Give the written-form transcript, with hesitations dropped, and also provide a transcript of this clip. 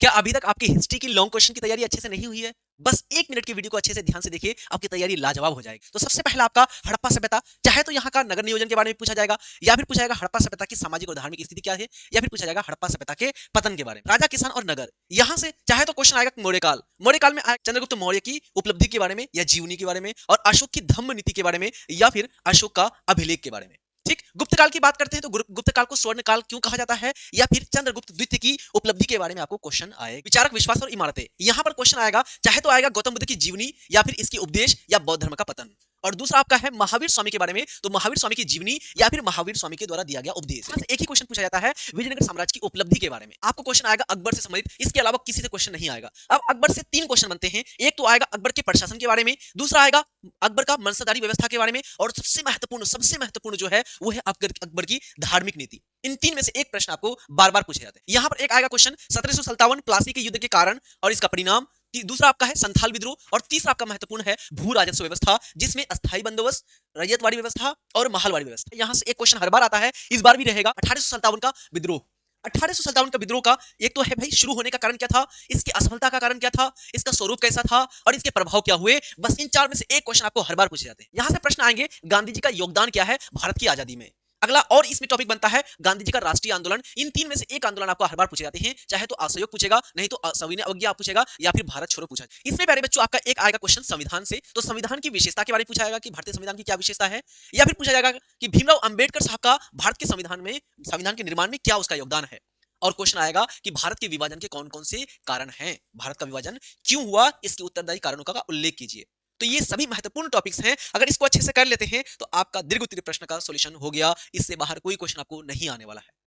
क्या अभी तक आपकी हिस्ट्री की लॉन्ग क्वेश्चन की तैयारी अच्छे से नहीं हुई है? बस 1 मिनट की वीडियो को अच्छे से ध्यान से देखिए, आपकी तैयारी लाजवाब हो जाएगी। तो सबसे पहला आपका हड़प्पा सभ्यता, चाहे तो यहाँ का नगर नियोजन के बारे में पूछा जाएगा, या फिर पूछा जाएगा हड़प्पा सभ्यता की सामाजिक और धार्मिक स्थिति क्या है, या फिर पूछा जाएगा हड़प्पा सभ्यता के पतन के बारे में। राजा, किसान और नगर, यहाँ से चाहे तो क्वेश्चन आएगा मौर्यकाल। मौर्यकाल में चंद्रगुप्त मौर्य की उपलब्धि के बारे में या जीवनी के बारे में, और अशोक की धम्म नीति के बारे में, या फिर अशोक का अभिलेख के बारे में। ठीक, गुप्तकाल की बात करते हैं तो गुप्तकाल को स्वर्ण काल क्यों कहा जाता है, या फिर चंद्रगुप्त द्वितीय की उपलब्धि के बारे में आपको क्वेश्चन आए। विचारक विश्वास और इमारतें, यहां पर क्वेश्चन आएगा, चाहे तो आएगा गौतम बुद्ध की जीवनी, या फिर इसकी उपदेश, या बौद्ध धर्म का पतन। और दूसरा आपका है महावीर स्वामी के बारे में, तो महावीर स्वामी की जीवनी या फिर महावीर स्वामी के द्वारा दिया गया उपदेश। एक ही क्वेश्चन पूछा जाता है विजयनगर साम्राज्य की उपलब्धि के बारे में। आपको क्वेश्चन आएगा अकबर से संबंधित, इसके अलावा किसी से क्वेश्चन नहीं आएगा। अब अकबर से 3 क्वेश्चन बनते हैं। एक तो आएगा अकबर के प्रशासन के बारे में, दूसरा आएगा अकबर का मनसदारी व्यवस्था के बारे में, और सबसे महत्वपूर्ण जो है वो है अकबर की धार्मिक नीति। इन 3 में से एक प्रश्न आपको बार-बार पूछे जाते हैं। यहां पर एक आएगा क्वेश्चन 1757 प्लासी के युद्ध के कारण और इसका परिणाम। दूसरा आपका है संथाल विद्रोह, और तीसरा आपका महत्वपूर्ण है भू राजस्व व्यवस्था, जिसमें अस्थायी बंदोबस्त, रैयतवाड़ी व्यवस्था और महलवाड़ी व्यवस्था। यहां से एक क्वेश्चन हर बार आता है, इस बार भी रहेगा 1857 का विद्रोह। 1857 का विद्रोह का एक तो है भाई शुरू होने का कारण क्या था, इसकी असफलता का कारण क्या था, इसका स्वरूप कैसा था, और इसके प्रभाव क्या हुए। बस इन 4 में से एक क्वेश्चन आपको हर बार पूछे जाते हैं। यहां से प्रश्न आएंगे गांधी जी का योगदान क्या है भारत की आजादी में। अगला और इसमें टॉपिक बनता है गांधी जी का राष्ट्रीय आंदोलन। इन 3 में से एक आंदोलन आपको हर बार पूछे जाते हैं, चाहे तो असहयोग पूछेगा, नहीं तो सविनय अवज्ञा पूछेगा, या फिर भारत छोड़ो पूछा। इसमें प्यारे बच्चों आपका एक आएगा क्वेश्चन संविधान से, तो संविधान की विशेषता के बारे में पूछा जाएगा कि भारतीय संविधान की क्या विशेषता है, या फिर पूछा जाएगा कि भीमराव अंबेडकर साहब का भारत के संविधान के निर्माण में क्या उसका योगदान है। और क्वेश्चन आएगा कि भारत के विभाजन के कौन कौन से कारण हैं, भारत का विभाजन क्यों हुआ, इसके उत्तरदायी कारणों का उल्लेख कीजिए। तो ये सभी महत्वपूर्ण टॉपिक्स हैं। अगर इसको अच्छे से कर लेते हैं तो आपका दीर्घ उत्तरीय प्रश्न का सॉल्यूशन हो गया। इससे बाहर कोई क्वेश्चन आपको नहीं आने वाला है।